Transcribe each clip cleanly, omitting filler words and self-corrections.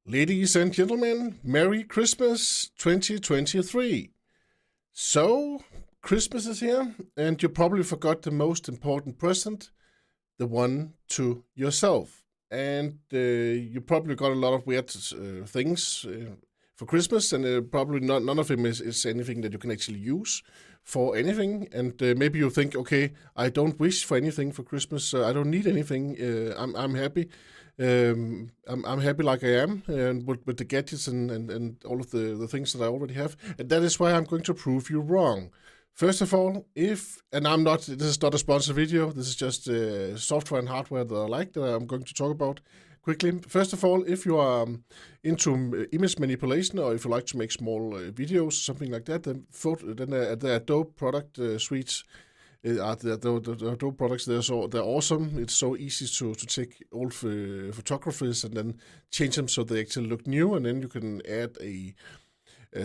Ladies and gentlemen, Merry Christmas 2023. So, Christmas is here, and you probably forgot the most important present, the one to yourself. And you probably got a lot of weird things for Christmas, and probably none of them is anything that you can actually use for anything. And maybe you think, okay, I don't wish for anything for Christmas. I don't need anything. I'm happy. I'm happy like I am, and with the gadgets and all of the things that I already have. And that is why I'm going to prove you wrong. First of all, and this is not a sponsored video, this is just software and hardware that I like that I'm going to talk about quickly. First of all, if you are into image manipulation or if you like to make small videos, something like that, then the Adobe product suites the Adobe products. They're awesome. It's so easy to take old photographies and then change them so they actually look new, and then you can add a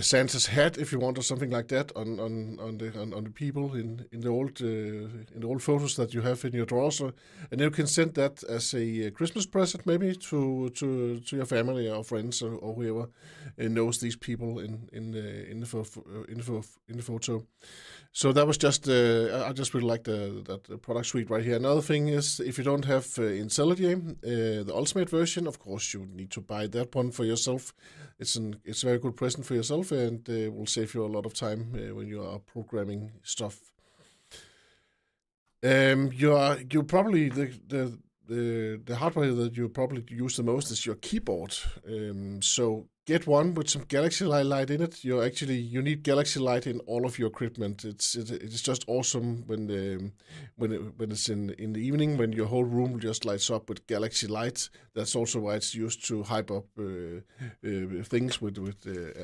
Santa's hat if you want or something like that on the people in the old photos that you have in your drawers, and you can send that as a Christmas present maybe to your family or friends or whoever knows these people in the photo. So that was just I just really like that product suite right here. Another thing is if you don't have IntelliJ, the Ultimate version, of course you need to buy that one for yourself. It's a very good present for yourself, and will save you a lot of time when you are programming stuff. You probably the hardware that you probably use the most is your keyboard. So get one with some Galaxy Light in it. You need Galaxy Light in all of your equipment. It's just awesome when it's in the evening when your whole room just lights up with Galaxy Light. That's also why it's used to hype up things with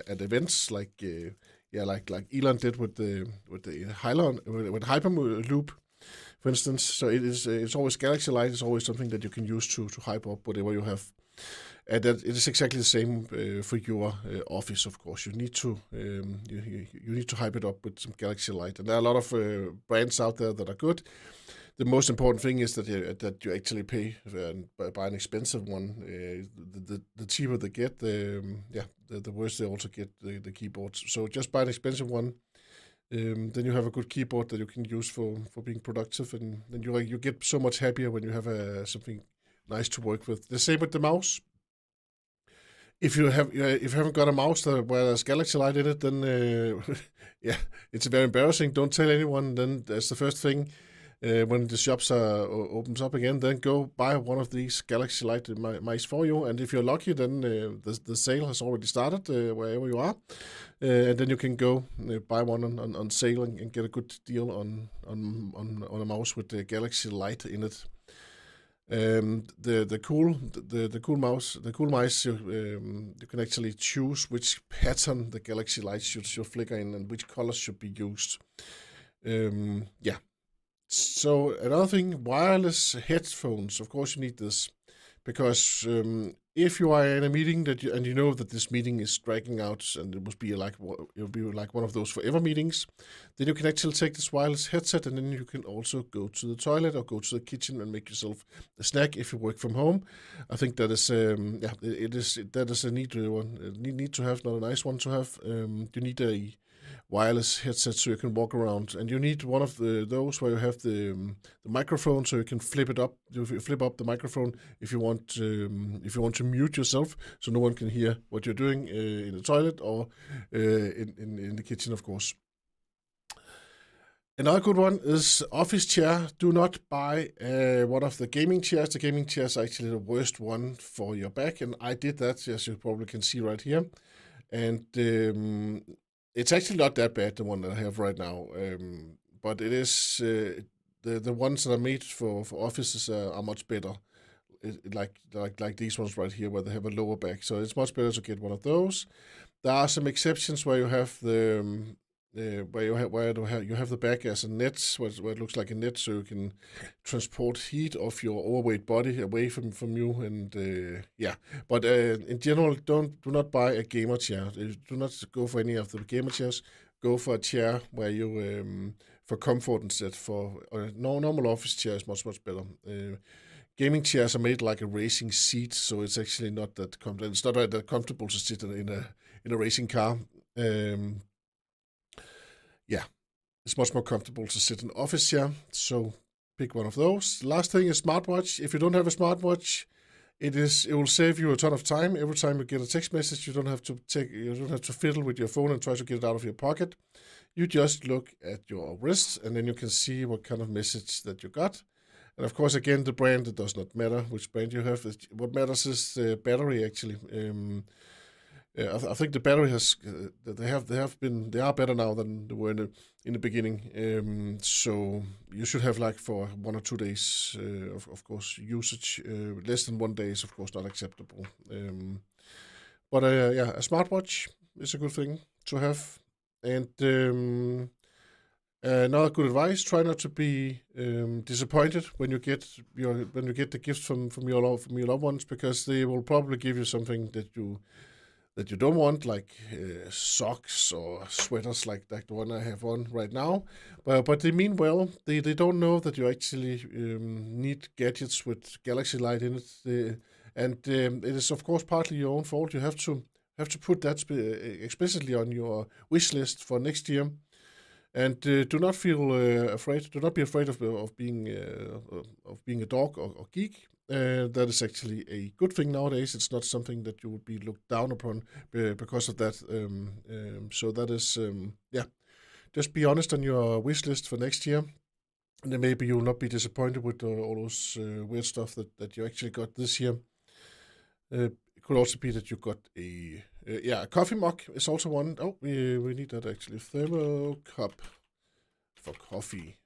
at events like Elon did with the Hyperloop, for instance. So it's always Galaxy Light is always something that you can use to hype up whatever you have. And that it is exactly the same for your office, of course. You need to hype it up with some Galaxy Light, and there are a lot of brands out there that are good. The most important thing is that you actually pay buy an expensive one. The cheaper they get, the worse they also get the keyboards. So just buy an expensive one. Then you have a good keyboard that you can use for being productive, and then you get so much happier when you have something nice to work with. The same with the mouse. If you haven't got a mouse where there's Galaxy Light in it, then yeah, it's very embarrassing. Don't tell anyone. Then that's the first thing. When the shops opens up again, then go buy one of these Galaxy Light mice for you. And if you're lucky, then the sale has already started wherever you are, and then you can go buy one on sale and get a good deal on a mouse with the Galaxy Light in it. The cool mice, you can actually choose which pattern the Galaxy Light should flicker in and which colors should be used. Yeah. So another thing, wireless headphones. Of course, you need this because if you are in a meeting and you know that this meeting is dragging out and it'll be like one of those forever meetings, then you can actually take this wireless headset and then you can also go to the toilet or go to the kitchen and make yourself a snack if you work from home. I think that is that is a neat one, need to have, not a nice one to have. You need a wireless headset so you can walk around, and you need one of those where you have the microphone so you can flip it up. You flip up the microphone if you want to mute yourself so no one can hear what you're doing in the toilet or in the kitchen, of course. Another good one is office chair. Do not buy one of the gaming chairs. The gaming chair is actually the worst one for your back, and I did that, as you probably can see right here. And it's actually not that bad, the one that I have right now. But it is the ones that are made for offices are much better. Like these ones right here, where they have a lower back. So it's much better to get one of those. There are some exceptions where you have you have the back as a net, where it looks like a net, so you can transport heat of your overweight body away from you, and yeah. But in general, do not buy a gamer chair. Do not go for any of the gamer chairs. Go for a chair where you for comfort instead. For normal office chair is much better. gaming chairs are made like a racing seat, so it's actually not that comfortable. It's not that comfortable to sit in a racing car. Um, yeah, it's much more comfortable to sit in an office chair. So pick one of those. Last thing is smartwatch. If you don't have a smartwatch, it will save you a ton of time. Every time you get a text message, you don't have to fiddle with your phone and try to get it out of your pocket. You just look at your wrist, and then you can see what kind of message that you got. And of course, again, the brand, it does not matter which brand you have. What matters is the battery. Actually, I think the battery they are better now than they were in the beginning. So you should have like for 1 or 2 days, of course, usage. Less than 1 day is of course not acceptable. But yeah, a smartwatch is a good thing to have. And another good advice: try not to be disappointed when you get the gifts from your loved ones, because they will probably give you something that you don't want, like socks or sweaters like the one I have on right now. But they mean well. They don't know that you actually need gadgets with Galaxy Light in it, and it is of course partly your own fault. You have to put that explicitly on your wish list for next year. And do not feel afraid. Do not be afraid of being a dog or geek. That is actually a good thing nowadays. It's not something that you would be looked down upon because of that. So that is, yeah. Just be honest on your wish list for next year, and then maybe you will not be disappointed with all those weird stuff that you actually got this year. It could also be that you got a coffee mug is also one. Oh, we need that actually. Thermo cup for coffee.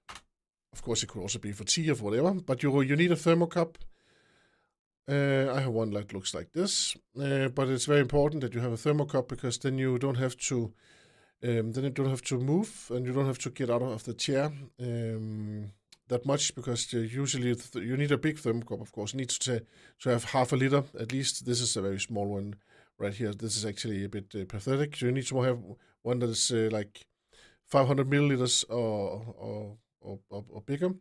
Of course, it could also be for tea or whatever, but you need a thermo cup. I have one that looks like this, but it's very important that you have a thermo cup, because then you don't have to move, and you don't have to get out of the chair that much, because usually you need a big thermo cup. Of course, it needs to have half a liter at least. This is a very small one right here. This is actually a bit pathetic. So you need to have one that is like 500 milliliters or bigger.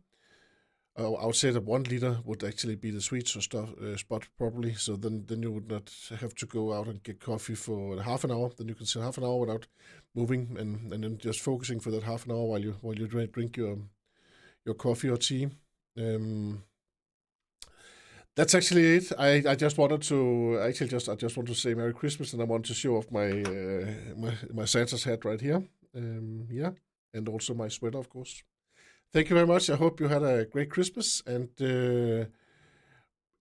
I would say that 1 liter would actually be the sweet spot probably. So then you would not have to go out and get coffee for half an hour. Then you can sit half an hour without moving, and then just focusing for that half an hour while you drink your coffee or tea. That's actually it. I just wanted to I just want to say Merry Christmas, and I want to show off my Santa's hat right here. Yeah, and also my sweater, of course. Thank you very much. I hope you had a great Christmas, and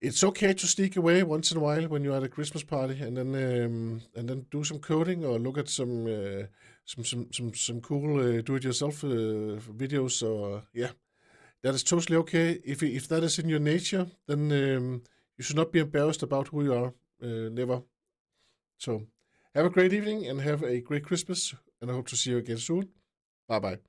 it's okay to sneak away once in a while when you're at a Christmas party, and then do some coding or look at some cool do-it-yourself videos. Or yeah, that is totally okay. If that is in your nature, then you should not be embarrassed about who you are. Never. So have a great evening and have a great Christmas, and I hope to see you again soon. Bye bye.